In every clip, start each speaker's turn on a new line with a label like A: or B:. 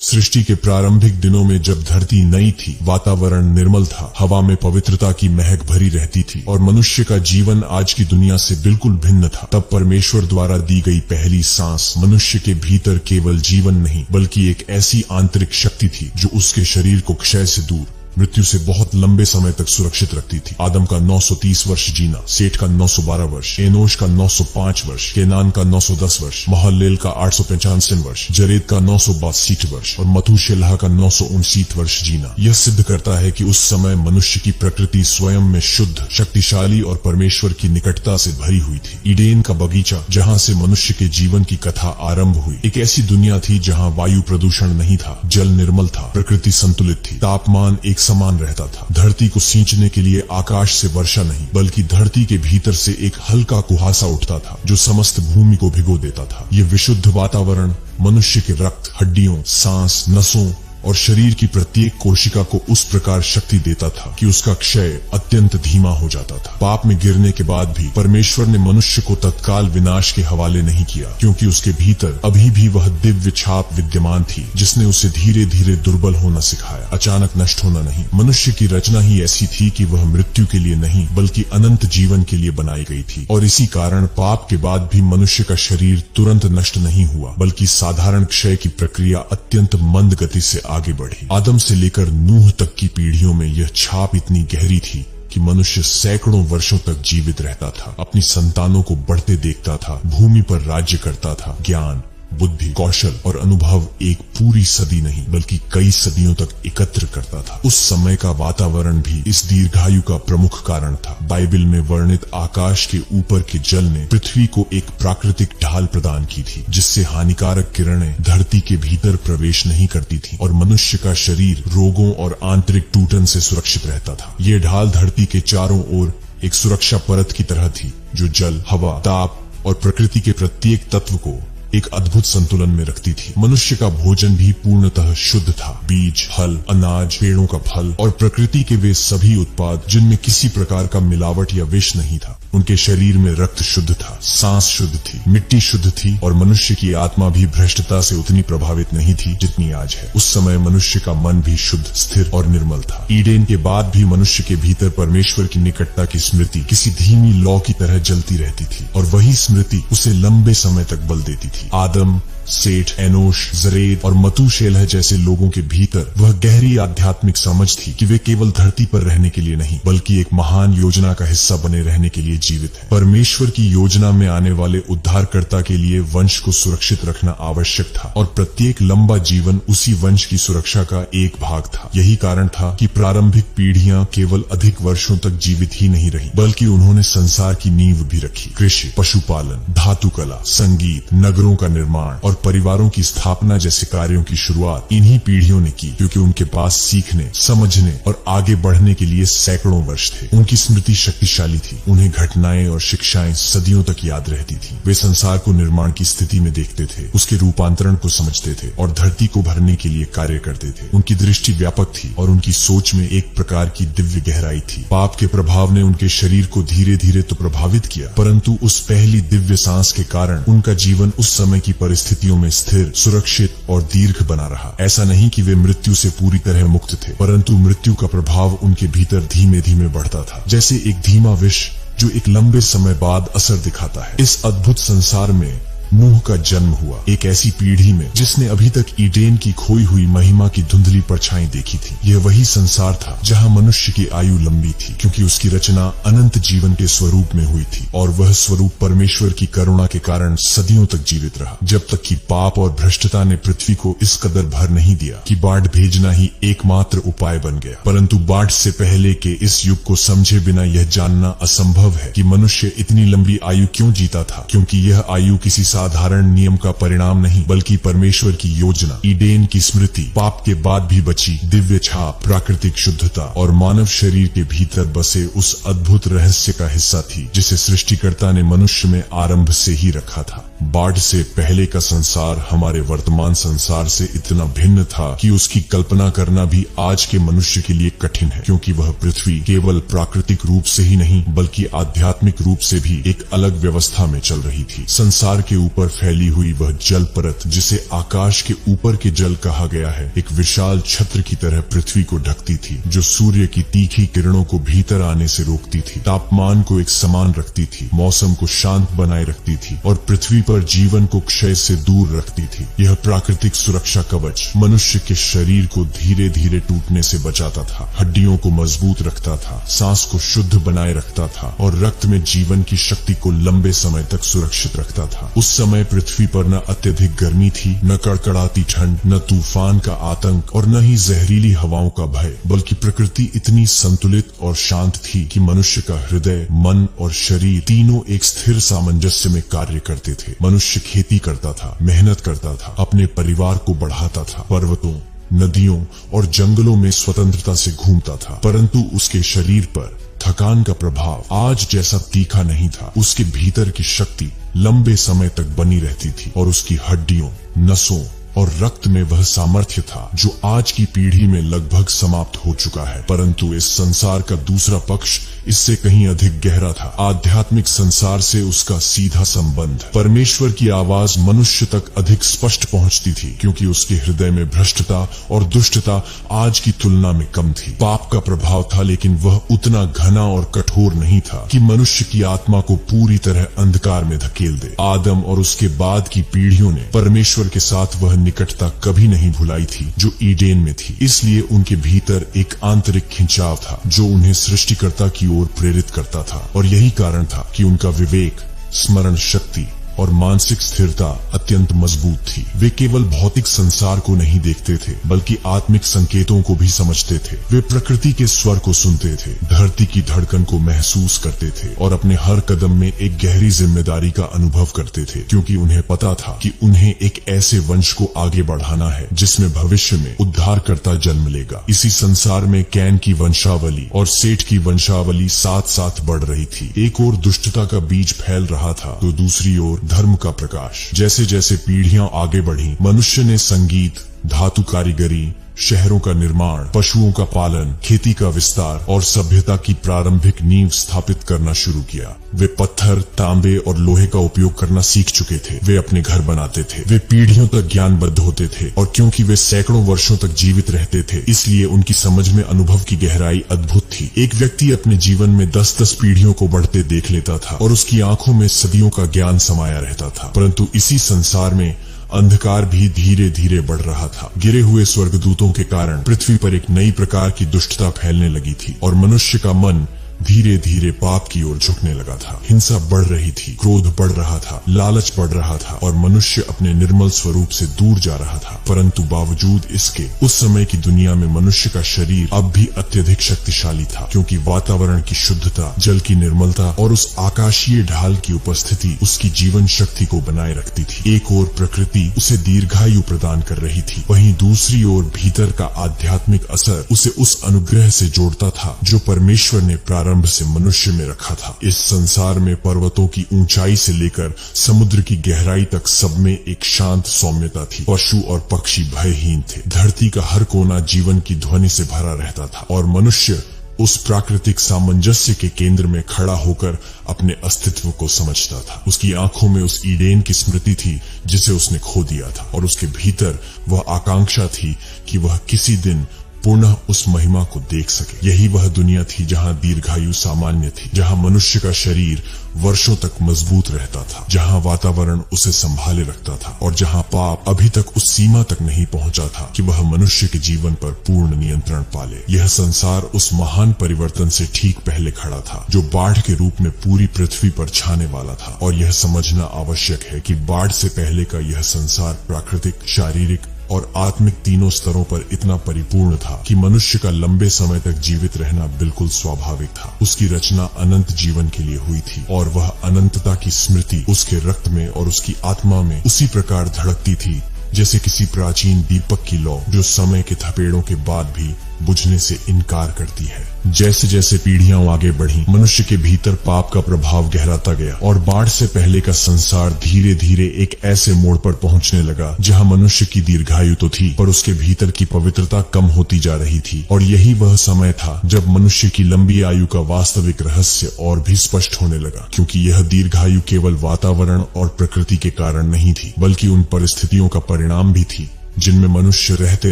A: सृष्टि के प्रारंभिक दिनों में जब धरती नई थी, वातावरण निर्मल था, हवा में पवित्रता की महक भरी रहती थी और मनुष्य का जीवन आज की दुनिया से बिल्कुल भिन्न था। तब परमेश्वर द्वारा दी गई पहली सांस मनुष्य के भीतर केवल जीवन नहीं बल्कि एक ऐसी आंतरिक शक्ति थी जो उसके शरीर को क्षय से दूर, मृत्यु से बहुत लंबे समय तक सुरक्षित रखती थी। आदम का 930 वर्ष जीना, सेठ का 912 वर्ष, एनोश का 905 वर्ष, केनान का 910 वर्ष, महललेल का 895 वर्ष, जरेद का 962 वर्ष और मतूशेलह का 959 वर्ष जीना। यह सिद्ध करता है कि उस समय मनुष्य की प्रकृति स्वयं में शुद्ध, शक्तिशाली और परमेश्वर की निकटता से भरी हुई थी। ईडेन का बगीचा, जहाँ से मनुष्य के जीवन की कथा आरंभ हुई, एक ऐसी दुनिया थी जहाँ वायु प्रदूषण नहीं था, जल निर्मल था, प्रकृति संतुलित थी, तापमान एक समान रहता था। धरती को सींचने के लिए आकाश से वर्षा नहीं बल्कि धरती के भीतर से एक हल्का कुहासा उठता था जो समस्त भूमि को भिगो देता था। ये विशुद्ध वातावरण मनुष्य के रक्त, हड्डियों, सांस, नसों और शरीर की प्रत्येक कोशिका को उस प्रकार शक्ति देता था कि उसका क्षय अत्यंत धीमा हो जाता था। पाप में गिरने के बाद भी परमेश्वर ने मनुष्य को तत्काल विनाश के हवाले नहीं किया, क्योंकि उसके भीतर अभी भी वह दिव्य छाप विद्यमान थी जिसने उसे धीरे धीरे दुर्बल होना सिखाया, अचानक नष्ट होना नहीं। मनुष्य की रचना ही ऐसी थी कि वह मृत्यु के लिए नहीं बल्कि अनंत जीवन के लिए बनाई गई थी। और इसी कारण पाप के बाद भी मनुष्य का शरीर तुरंत नष्ट नहीं हुआ बल्कि साधारण क्षय की प्रक्रिया अत्यंत मंद गति से आगे बढ़ी। आदम से लेकर नूह तक की पीढ़ियों में यह छाप इतनी गहरी थी कि मनुष्य सैकड़ों वर्षों तक जीवित रहता था, अपनी संतानों को बढ़ते देखता था, भूमि पर राज्य करता था। ज्ञान, बुद्धि, कौशल और अनुभव एक पूरी सदी नहीं बल्कि कई सदियों तक एकत्र करता था। उस समय का वातावरण भी इस दीर्घायु का प्रमुख कारण था। बाइबल में वर्णित आकाश के ऊपर के जल ने पृथ्वी को एक प्राकृतिक ढाल प्रदान की थी जिससे हानिकारक किरणें धरती के भीतर प्रवेश नहीं करती थी और मनुष्य का शरीर रोगों और आंतरिक टूटन से सुरक्षित रहता था। ये ढाल धरती के चारों ओर एक सुरक्षा परत की तरह थी जो जल, हवा, ताप और प्रकृति के प्रत्येक तत्व को एक अद्भुत संतुलन में रखती थी। मनुष्य का भोजन भी पूर्णतः शुद्ध था। बीज, फल, अनाज, पेड़ों का फल और प्रकृति के वे सभी उत्पाद जिनमें किसी प्रकार का मिलावट या विष नहीं था। उनके शरीर में रक्त शुद्ध था, सांस शुद्ध थी, मिट्टी शुद्ध थी और मनुष्य की आत्मा भी भ्रष्टता से उतनी प्रभावित नहीं थी जितनी आज है। उस समय मनुष्य का मन भी शुद्ध, स्थिर और निर्मल था। ईडेन के बाद भी मनुष्य के भीतर परमेश्वर की निकटता की स्मृति किसी धीमी लौ की तरह जलती रहती थी और वही स्मृति उसे लंबे समय तक बल देती थी। आदम, सेठ, एनोश, जरेद और मतूशेलह जैसे लोगों के भीतर वह गहरी आध्यात्मिक समझ थी कि वे केवल धरती पर रहने के लिए नहीं बल्कि एक महान योजना का हिस्सा बने रहने के लिए जीवित है। परमेश्वर की योजना में आने वाले उद्धारकर्ता के लिए वंश को सुरक्षित रखना आवश्यक था और प्रत्येक लंबा जीवन उसी वंश की सुरक्षा का एक भाग था। यही कारण था कि प्रारंभिक पीढ़ियां केवल अधिक वर्षों तक जीवित ही नहीं रही बल्कि उन्होंने संसार की नींव भी रखी। कृषि, पशुपालन, धातु कला, संगीत, नगरों का निर्माण और परिवारों की स्थापना जैसे कार्यों की शुरुआत इन्हीं पीढ़ियों ने की, क्योंकि उनके पास सीखने, समझने और आगे बढ़ने के लिए सैकड़ों वर्ष थे। उनकी स्मृति शक्तिशाली थी, उन्हें घटनाएं और शिक्षाएं सदियों तक याद रहती थी। वे संसार को निर्माण की स्थिति में देखते थे, उसके रूपांतरण को समझते थे और धरती को भरने के लिए कार्य करते थे। उनकी दृष्टि व्यापक थी और उनकी सोच में एक प्रकार की दिव्य गहराई थी। पाप के प्रभाव ने उनके शरीर को धीरे धीरे तो प्रभावित किया, परंतु उस पहली दिव्य सांस के कारण उनका जीवन उस समय की परिस्थितियों में स्थिर, सुरक्षित और दीर्घ बना रहा। ऐसा नहीं कि वे मृत्यु से पूरी तरह मुक्त थे, परंतु मृत्यु का प्रभाव उनके भीतर धीमे धीमे बढ़ता था, जैसे एक धीमा विष जो एक लंबे समय बाद असर दिखाता है। इस अद्भुत संसार में नूह का जन्म हुआ, एक ऐसी पीढ़ी में जिसने अभी तक ईडेन की खोई हुई महिमा की धुंधली परछाई देखी थी। यह वही संसार था जहां मनुष्य की आयु लंबी थी, क्योंकि उसकी रचना अनंत जीवन के स्वरूप में हुई थी और वह स्वरूप परमेश्वर की करुणा के कारण सदियों तक जीवित रहा, जब तक कि पाप और भ्रष्टता ने पृथ्वी को इस कदर भर नहीं दिया कि बाढ़ भेजना ही एकमात्र उपाय बन गया। परंतु बाढ़ से पहले के इस युग को समझे बिना यह जानना असंभव है कि मनुष्य इतनी लंबी आयु क्यों जीता था, क्योंकि यह आयु किसी साधारण नियम का परिणाम नहीं बल्कि परमेश्वर की योजना, ईडेन की स्मृति, पाप के बाद भी बची दिव्य छाप, प्राकृतिक शुद्धता और मानव शरीर के भीतर बसे उस अद्भुत रहस्य का हिस्सा थी जिसे सृष्टिकर्ता ने मनुष्य में आरंभ से ही रखा था। बाढ़ से पहले का संसार हमारे वर्तमान संसार से इतना भिन्न था कि उसकी कल्पना करना भी आज के मनुष्य के लिए कठिन है, क्योंकि वह पृथ्वी केवल प्राकृतिक रूप से ही नहीं बल्कि आध्यात्मिक रूप से भी एक अलग व्यवस्था में चल रही थी। संसार के ऊपर फैली हुई वह जल परत, जिसे आकाश के ऊपर के जल कहा गया है, एक विशाल छत्र की तरह पृथ्वी को ढकती थी, जो सूर्य की तीखी किरणों को भीतर आने से रोकती थी, तापमान को एक समान रखती थी, मौसम को शांत बनाए रखती थी और पृथ्वी पर जीवन को क्षय से दूर रखती थी। यह प्राकृतिक सुरक्षा कवच मनुष्य के शरीर को धीरे धीरे टूटने से बचाता था, हड्डियों को मजबूत रखता था, सांस को शुद्ध बनाए रखता था और रक्त में जीवन की शक्ति को लंबे समय तक सुरक्षित रखता था। उस समय पृथ्वी पर न अत्यधिक गर्मी थी, न कड़कड़ाती ठंड, न तूफान का आतंक और न ही जहरीली हवाओं का भय, बल्कि प्रकृति इतनी संतुलित और शांत थी कि मनुष्य का हृदय, मन और शरीर तीनों एक स्थिर सामंजस्य में कार्य करते थे। मनुष्य खेती करता था, मेहनत करता था, अपने परिवार को बढ़ाता था, पर्वतों, नदियों और जंगलों में स्वतंत्रता से घूमता था, परंतु उसके शरीर पर थकान का प्रभाव आज जैसा तीखा नहीं था। उसके भीतर की शक्ति लंबे समय तक बनी रहती थी और उसकी हड्डियों, नसों और रक्त में वह सामर्थ्य था जो आज की पीढ़ी में लगभग समाप्त हो चुका है। परंतु इस संसार का दूसरा पक्ष इससे कहीं अधिक गहरा था। आध्यात्मिक संसार से उसका सीधा संबंध। परमेश्वर की आवाज मनुष्य तक अधिक स्पष्ट पहुंचती थी, क्योंकि उसके हृदय में भ्रष्टता और दुष्टता आज की तुलना में कम थी। पाप का प्रभाव था, लेकिन वह उतना घना और कठोर नहीं था कि मनुष्य की आत्मा को पूरी तरह अंधकार में धकेल दे। आदम और उसके बाद की पीढ़ियों ने परमेश्वर के साथ वह निकटता कभी नहीं भुलाई थी जो ईडेन में थी। इसलिए उनके भीतर एक आंतरिक खिंचाव था जो उन्हें सृष्टिकर्ता की ओर प्रेरित करता था, और यही कारण था कि उनका विवेक, स्मरण शक्ति और मानसिक स्थिरता अत्यंत मजबूत थी। वे केवल भौतिक संसार को नहीं देखते थे, बल्कि आत्मिक संकेतों को भी समझते थे। वे प्रकृति के स्वर को सुनते थे, धरती की धड़कन को महसूस करते थे और अपने हर कदम में एक गहरी जिम्मेदारी का अनुभव करते थे, क्योंकि उन्हें पता था कि उन्हें एक ऐसे वंश को आगे बढ़ाना है जिसमें भविष्य में उद्धारकर्ता जन्म लेगा। इसी संसार में कैन की वंशावली और सेठ की वंशावली साथ साथ बढ़ रही थी। एक ओर दुष्टता का बीज फैल रहा था, तो दूसरी ओर धर्म का प्रकाश। जैसे जैसे पीढ़ियां आगे बढ़ी, मनुष्य ने संगीत, धातु कारीगरी, शहरों का निर्माण, पशुओं का पालन, खेती का विस्तार और सभ्यता की प्रारंभिक नींव स्थापित करना शुरू किया। वे पत्थर, तांबे और लोहे का उपयोग करना सीख चुके थे। वे अपने घर बनाते थे। वे पीढ़ियों तक ज्ञानबद्ध होते थे, और क्योंकि वे सैकड़ों वर्षों तक जीवित रहते थे, इसलिए उनकी समझ में अनुभव की गहराई अद्भुत थी। एक व्यक्ति अपने जीवन में 10-10 पीढ़ियों को बढ़ते देख लेता था और उसकी आंखों में सदियों का ज्ञान समाया रहता था। परंतु इसी संसार में अंधकार भी धीरे धीरे बढ़ रहा था। गिरे हुए स्वर्गदूतों के कारण पृथ्वी पर एक नई प्रकार की दुष्टता फैलने लगी थी और मनुष्य का मन धीरे धीरे पाप की ओर झुकने लगा था। हिंसा बढ़ रही थी, क्रोध बढ़ रहा था, लालच बढ़ रहा था और मनुष्य अपने निर्मल स्वरूप से दूर जा रहा था। परंतु बावजूद इसके उस समय की दुनिया में मनुष्य का शरीर अब भी अत्यधिक शक्तिशाली था, क्योंकि वातावरण की शुद्धता, जल की निर्मलता और उस आकाशीय ढाल की उपस्थिति उसकी जीवन शक्ति को बनाए रखती थी। एक ओर प्रकृति उसे दीर्घायु प्रदान कर रही थी, वहीं दूसरी ओर भीतर का आध्यात्मिक असर उसे उस अनुग्रह से जोड़ता था जो परमेश्वर ने प्रारंभ से मनुष्य में रखा था। इस संसार में पर्वतों की ऊंचाई से लेकर समुद्र की गहराई तक सब में एक शांत सौम्यता थी। पशु और पक्षी भयहीन थे। धरती का हर कोना जीवन की ध्वनि से भरा रहता था और मनुष्य उस प्राकृतिक सामंजस्य के केंद्र में खड़ा होकर अपने अस्तित्व को समझता था। उसकी आंखों में उस ईडेन की स्मृति थी जिसे उसने खो दिया था, और उसके भीतर वह आकांक्षा थी कि वह किसी दिन पुनः उस महिमा को देख सके। यही वह दुनिया थी जहां दीर्घायु सामान्य थी, जहां मनुष्य का शरीर वर्षों तक मजबूत रहता था, जहां वातावरण उसे संभाले रखता था और जहां पाप अभी तक उस सीमा तक नहीं पहुंचा था कि वह मनुष्य के जीवन पर पूर्ण नियंत्रण पाले। यह संसार उस महान परिवर्तन से ठीक पहले खड़ा था जो बाढ़ के रूप में पूरी पृथ्वी पर छाने वाला था। और यह समझना आवश्यक है कि बाढ़ से पहले का यह संसार प्राकृतिक, शारीरिक और आत्मिक तीनों स्तरों पर इतना परिपूर्ण था कि मनुष्य का लंबे समय तक जीवित रहना बिल्कुल स्वाभाविक था। उसकी रचना अनंत जीवन के लिए हुई थी और वह अनंतता की स्मृति उसके रक्त में और उसकी आत्मा में उसी प्रकार धड़कती थी जैसे किसी प्राचीन दीपक की लौ जो समय के थपेड़ों के बाद भी बुझने से इनकार करती है। जैसे जैसे पीढ़ियां आगे बढ़ी, मनुष्य के भीतर पाप का प्रभाव गहराता गया और बाढ़ से पहले का संसार धीरे धीरे एक ऐसे मोड़ पर पहुंचने लगा जहां मनुष्य की दीर्घायु तो थी, पर उसके भीतर की पवित्रता कम होती जा रही थी। और यही वह समय था जब मनुष्य की लंबी आयु का वास्तविक रहस्य और भी स्पष्ट होने लगा, क्योंकि यह दीर्घायु केवल वातावरण और प्रकृति के कारण नहीं थी, बल्कि उन परिस्थितियों का परिणाम भी थी जिनमें मनुष्य रहते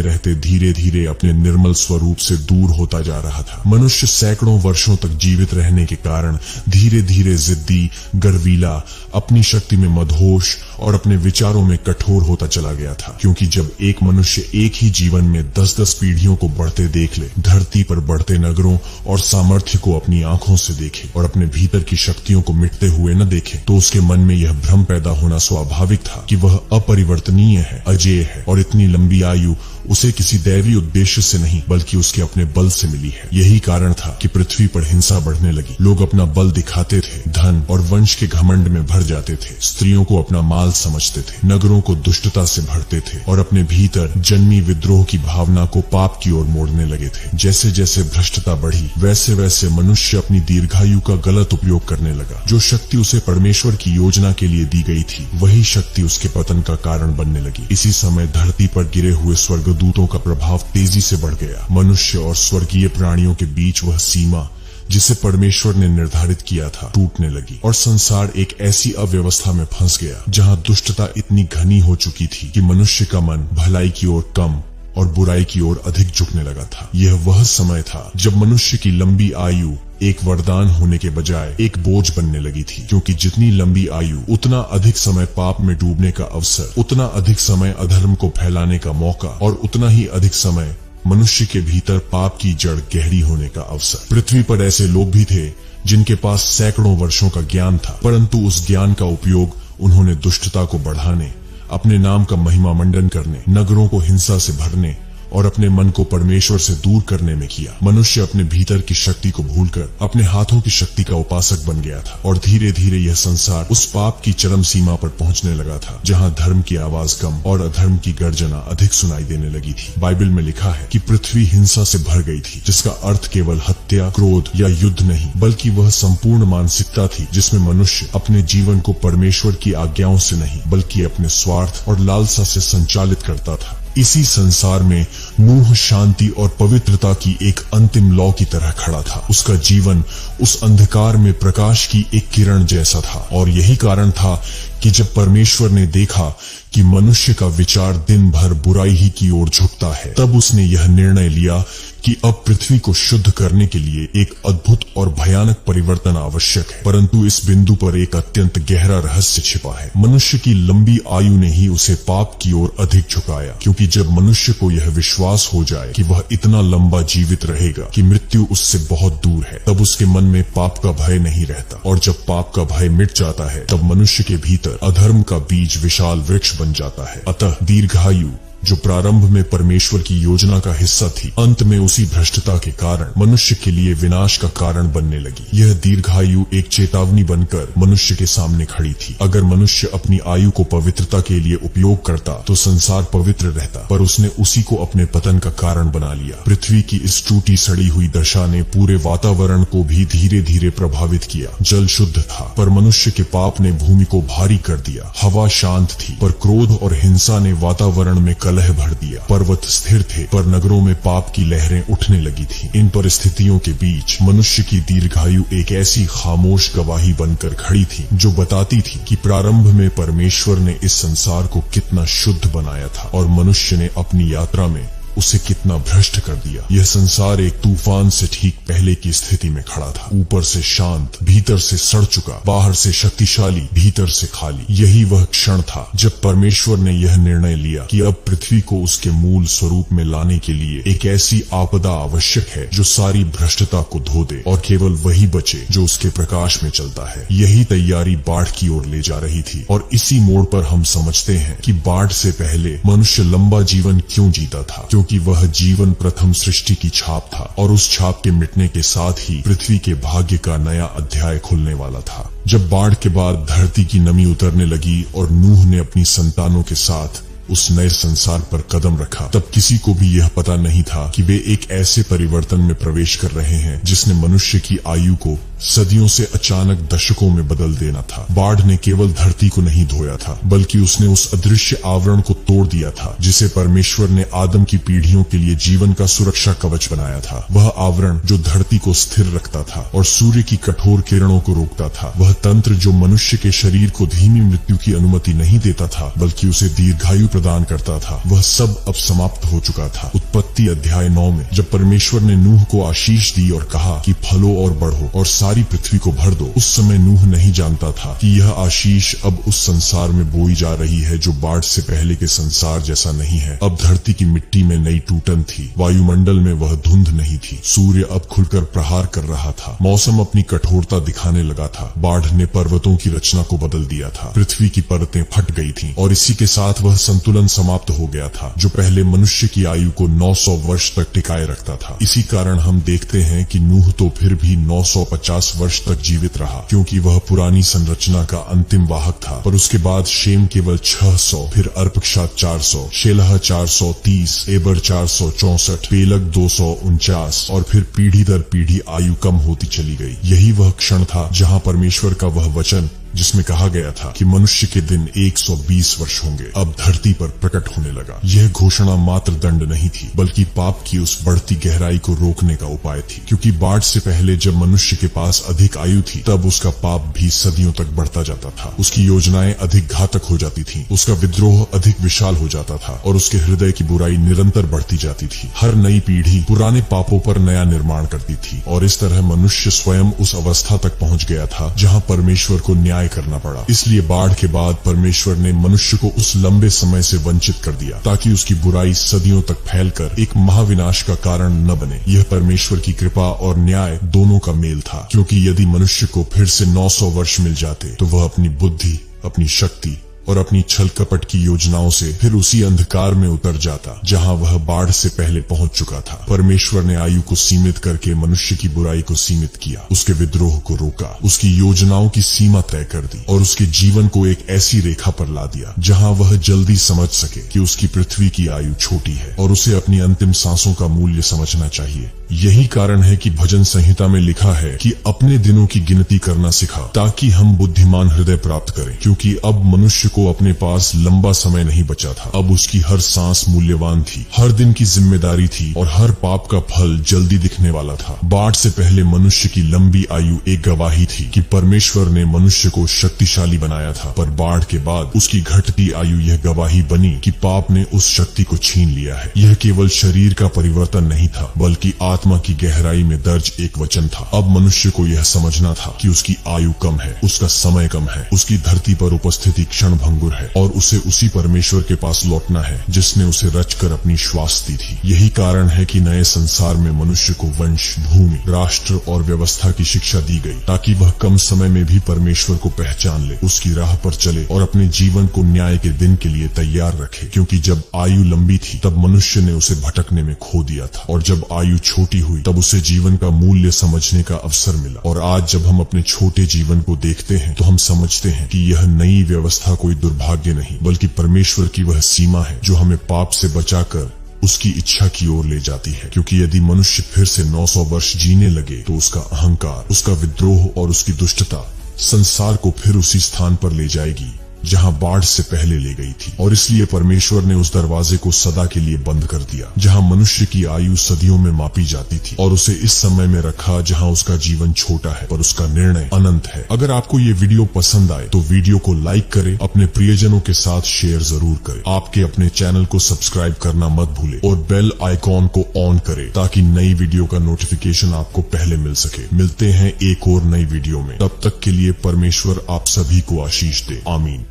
A: रहते धीरे धीरे अपने निर्मल स्वरूप से दूर होता जा रहा था। मनुष्य सैकड़ों वर्षों तक जीवित रहने के कारण धीरे धीरे जिद्दी, गर्वीला, अपनी शक्ति में मदहोश और अपने विचारों में कठोर होता चला गया था। क्योंकि जब एक मनुष्य एक ही जीवन में 10-10 पीढ़ियों को बढ़ते देख ले, धरती पर बढ़ते नगरों और सामर्थ्य को अपनी आंखों से देखे और अपने भीतर की शक्तियों को मिटते हुए न देखे, तो उसके मन में यह भ्रम पैदा होना स्वाभाविक था कि वह अपरिवर्तनीय है, अजेय है और इतनी लंबी आयु उसे किसी दैवी उद्देश्य से नहीं बल्कि उसके अपने बल से मिली है। यही कारण था कि पृथ्वी पर हिंसा बढ़ने लगी। लोग अपना बल दिखाते थे, धन और वंश के घमंड में भर जाते थे, स्त्रियों को अपना माल समझते थे, नगरों को दुष्टता से भरते थे और अपने भीतर जन्मी विद्रोह की भावना को पाप की ओर मोड़ने लगे थे। जैसे जैसे भ्रष्टता बढ़ी, वैसे वैसे मनुष्य अपनी दीर्घायु का गलत उपयोग करने लगा। जो शक्ति उसे परमेश्वर की योजना के लिए दी गई थी, वही शक्ति उसके पतन का कारण बनने लगी। इसी समय धरती पर गिरे हुए स्वर्गदूतों का प्रभाव तेजी से बढ़ गया। मनुष्य और स्वर्गीय प्राणियों के बीच वह सीमा जिसे परमेश्वर ने निर्धारित किया था टूटने लगी और संसार एक ऐसी अव्यवस्था में फंस गया जहां दुष्टता इतनी घनी हो चुकी थी कि मनुष्य का मन भलाई की ओर कम और बुराई की ओर अधिक झुकने लगा था। यह वह समय था जब मनुष्य की लंबी आयु एक वरदान होने के बजाय एक बोझ बनने लगी थी, क्योंकि जितनी लंबी आयु उतना अधिक समय पाप में डूबने का अवसर, उतना अधिक समय अधर्म को फैलाने का मौका और उतना ही अधिक समय मनुष्य के भीतर पाप की जड़ गहरी होने का अवसर। पृथ्वी पर ऐसे लोग भी थे जिनके पास सैकड़ों वर्षों का ज्ञान था, परंतु उस ज्ञान का उपयोग उन्होंने दुष्टता को बढ़ाने, अपने नाम का महिमा मंडन करने, नगरों को हिंसा से भरने और अपने मन को परमेश्वर से दूर करने में किया। मनुष्य अपने भीतर की शक्ति को भूलकर अपने हाथों की शक्ति का उपासक बन गया था और धीरे धीरे यह संसार उस पाप की चरम सीमा पर पहुंचने लगा था जहां धर्म की आवाज कम और अधर्म की गर्जना अधिक सुनाई देने लगी थी। बाइबल में लिखा है कि पृथ्वी हिंसा से भर गई थी, जिसका अर्थ केवल हत्या, क्रोध या युद्ध नहीं, बल्कि वह संपूर्ण मानसिकता थी जिसमें मनुष्य अपने जीवन को परमेश्वर की आज्ञाओं से नहीं बल्कि अपने स्वार्थ और लालसा से संचालित करता था। इसी संसार में नूह शांति और पवित्रता की एक अंतिम लौ की तरह खड़ा था। उसका जीवन उस अंधकार में प्रकाश की एक किरण जैसा था और यही कारण था कि जब परमेश्वर ने देखा कि मनुष्य का विचार दिन भर बुराई ही की ओर झुकता है, तब उसने यह निर्णय लिया कि अब पृथ्वी को शुद्ध करने के लिए एक अद्भुत और भयानक परिवर्तन आवश्यक है। परंतु इस बिंदु पर एक अत्यंत गहरा रहस्य छिपा है। मनुष्य की लंबी आयु ने ही उसे पाप की ओर अधिक झुकाया, क्योंकि जब मनुष्य को यह विश्वास हो जाए कि वह इतना लंबा जीवित रहेगा कि मृत्यु उससे बहुत दूर है, तब उसके मन में पाप का भय नहीं रहता और जब पाप का भय मिट जाता है, तब मनुष्य के भीतर अधर्म का बीज विशाल वृक्ष बन जाता है। अतः दीर्घायु जो प्रारंभ में परमेश्वर की योजना का हिस्सा थी, अंत में उसी भ्रष्टता के कारण मनुष्य के लिए विनाश का कारण बनने लगी। यह दीर्घायु एक चेतावनी बनकर मनुष्य के सामने खड़ी थी। अगर मनुष्य अपनी आयु को पवित्रता के लिए उपयोग करता तो संसार पवित्र रहता, पर उसने उसी को अपने पतन का कारण बना लिया। पृथ्वी की इस टूटी सड़ी हुई दशा ने पूरे वातावरण को भी धीरे धीरे प्रभावित किया। जल शुद्ध था, पर मनुष्य के पाप ने भूमि को भारी कर दिया। हवा शांत थी, पर क्रोध और हिंसा ने वातावरण में कलह भर दिया। पर्वत स्थिर थे, पर नगरों में पाप की लहरें उठने लगी थी। इन परिस्थितियों के बीच मनुष्य की दीर्घायु एक ऐसी खामोश गवाही बनकर खड़ी थी जो बताती थी कि प्रारंभ में परमेश्वर ने इस संसार को कितना शुद्ध बनाया था और मनुष्य ने अपनी यात्रा में उसे कितना भ्रष्ट कर दिया। यह संसार एक तूफान से ठीक पहले की स्थिति में खड़ा था। ऊपर से शांत, भीतर से सड़ चुका, बाहर से शक्तिशाली, भीतर से खाली। यही वह क्षण था जब परमेश्वर ने यह निर्णय लिया कि अब पृथ्वी को उसके मूल स्वरूप में लाने के लिए एक ऐसी आपदा आवश्यक है जो सारी भ्रष्टता को धो दे और केवल वही बचे जो उसके प्रकाश में चलता है। यही तैयारी बाढ़ की ओर ले जा रही थी और इसी मोड़ पर हम समझते हैं कि बाढ़ से पहले मनुष्य लंबा जीवन क्यों जीता था, क्योंकि वह जीवन प्रथम सृष्टि की छाप था और उस छाप के मिटने के साथ ही पृथ्वी के भाग्य का नया अध्याय खुलने वाला था। जब बाढ़ के बाद धरती की नमी उतरने लगी और नूह ने अपनी संतानों के साथ उस नए संसार पर कदम रखा, तब किसी को भी यह पता नहीं था कि वे एक ऐसे परिवर्तन में प्रवेश कर रहे हैं जिसने मनुष्य की आयु को सदियों से अचानक दशकों में बदल देना था। बाढ़ ने केवल धरती को नहीं धोया था, बल्कि उसने उस अदृश्य आवरण को तोड़ दिया था जिसे परमेश्वर ने आदम की पीढ़ियों के लिए जीवन का सुरक्षा कवच बनाया था। वह आवरण जो धरती को स्थिर रखता था और सूर्य की कठोर किरणों को रोकता था, वह तंत्र जो मनुष्य के शरीर को धीमी मृत्यु की अनुमति नहीं देता था बल्कि उसे दीर्घायु प्रदान करता था, वह सब अब समाप्त हो चुका था। उत्पत्ति अध्याय 9 में जब परमेश्वर ने नूह को आशीष दी और कहा कि फलो और बढ़ो और सारी पृथ्वी को भर दो, उस समय नूह नहीं जानता था कि यह आशीष अब उस संसार में बोई जा रही है जो बाढ़ से पहले के संसार जैसा नहीं है। अब धरती की मिट्टी में नई टूटन थी, वायुमंडल में वह धुंध नहीं थी, सूर्य अब खुलकर प्रहार कर रहा था, मौसम अपनी कठोरता दिखाने लगा था। बाढ़ ने पर्वतों की रचना को बदल दिया था, पृथ्वी की परतें फट गई थीं और इसी के साथ वह संतुलन समाप्त हो गया था जो पहले मनुष्य की आयु को 900 वर्ष तक टिकाए रखता था। इसी कारण हम देखते हैं कि नूह तो फिर भी 950 वर्ष तक जीवित रहा, क्योंकि वह पुरानी संरचना का अंतिम वाहक था। पर उसके बाद शेम केवल 600, फिर अर्पक्षाद 400, शेलह 430, एबर 464, पेलग 249 और फिर पीढ़ी दर पीढ़ी आयु कम होती चली गई। यही वह क्षण था जहां परमेश्वर का वह वचन जिसमें कहा गया था कि मनुष्य के दिन 120 वर्ष होंगे, अब धरती पर प्रकट होने लगा। यह घोषणा मात्र दंड नहीं थी, बल्कि पाप की उस बढ़ती गहराई को रोकने का उपाय थी, क्योंकि बाढ़ से पहले जब मनुष्य के पास अधिक आयु थी तब उसका पाप भी सदियों तक बढ़ता जाता था, उसकी योजनाएं अधिक घातक हो जाती थीं, उसका विद्रोह अधिक विशाल हो जाता था और उसके हृदय की बुराई निरंतर बढ़ती जाती थी। हर नई पीढ़ी पुराने पापों पर नया निर्माण करती थी और इस तरह मनुष्य स्वयं उस अवस्था तक पहुंच गया था जहां परमेश्वर को न्याय करना पड़ा। इसलिए बाढ़ के बाद परमेश्वर ने मनुष्य को उस लंबे समय से वंचित कर दिया ताकि उसकी बुराई सदियों तक फैलकर एक महाविनाश का कारण न बने। यह परमेश्वर की कृपा और न्याय दोनों का मेल था, क्योंकि यदि मनुष्य को फिर से 900 वर्ष मिल जाते तो वह अपनी बुद्धि, अपनी शक्ति और अपनी छल कपट की योजनाओं से फिर उसी अंधकार में उतर जाता जहां वह बाढ़ से पहले पहुंच चुका था। परमेश्वर ने आयु को सीमित करके मनुष्य की बुराई को सीमित किया, उसके विद्रोह को रोका, उसकी योजनाओं की सीमा तय कर दी और उसके जीवन को एक ऐसी रेखा पर ला दिया जहां वह जल्दी समझ सके कि उसकी पृथ्वी की आयु छोटी है और उसे अपनी अंतिम सांसों का मूल्य समझना चाहिए। यही कारण है कि भजन संहिता में लिखा है कि अपने दिनों की गिनती करना सिखा ताकि हम बुद्धिमान हृदय प्राप्त करें, क्योंकि अब मनुष्य को अपने पास लंबा समय नहीं बचा था। अब उसकी हर सांस मूल्यवान थी, हर दिन की जिम्मेदारी थी और हर पाप का फल जल्दी दिखने वाला था। बाढ़ से पहले मनुष्य की लंबी आयु एक गवाही थी कि परमेश्वर ने मनुष्य को शक्तिशाली बनाया था, पर बाढ़ के बाद उसकी घटती आयु यह गवाही बनी कि पाप ने उस शक्ति को छीन लिया है। यह केवल शरीर का परिवर्तन नहीं था, बल्कि आत्मा की गहराई में दर्ज एक वचन था। अब मनुष्य को यह समझना था कि उसकी आयु कम है, उसका समय कम है, उसकी धरती पर उपस्थिति क्षण भंगुर है और उसे उसी परमेश्वर के पास लौटना है जिसने उसे रचकर अपनी श्वास दी थी। यही कारण है कि नए संसार में मनुष्य को वंश, भूमि, राष्ट्र और व्यवस्था की शिक्षा दी गई ताकि वह कम समय में भी परमेश्वर को पहचान ले, उसकी राह पर चले और अपने जीवन को न्याय के दिन के लिए तैयार रखे। क्योंकि जब आयु लंबी थी तब मनुष्य ने उसे भटकने में खो दिया था और जब आयु छोटी हुई तब उसे जीवन का मूल्य समझने का अवसर मिला। और आज जब हम अपने छोटे जीवन को देखते हैं तो हम समझते हैं कि यह नई व्यवस्था कोई दुर्भाग्य नहीं, बल्कि परमेश्वर की वह सीमा है जो हमें पाप से बचाकर उसकी इच्छा की ओर ले जाती है। क्योंकि यदि मनुष्य फिर से 900 वर्ष जीने लगे तो उसका अहंकार, उसका विद्रोह और उसकी दुष्टता संसार को फिर उसी स्थान पर ले जाएगी जहां बाढ़ से पहले ले गई थी। और इसलिए परमेश्वर ने उस दरवाजे को सदा के लिए बंद कर दिया जहां मनुष्य की आयु सदियों में मापी जाती थी और उसे इस समय में रखा जहां उसका जीवन छोटा है पर उसका निर्णय अनंत है। अगर आपको ये वीडियो पसंद आए तो वीडियो को लाइक करें, अपने प्रियजनों के साथ शेयर जरूर करें, आपके अपने चैनल को सब्सक्राइब करना मत भूले और बेल आइकॉन को ऑन करें ताकि नई वीडियो का नोटिफिकेशन आपको पहले मिल सके। मिलते हैं एक और नई वीडियो में, तब तक के लिए परमेश्वर आप सभी को आशीष दे। आमीन।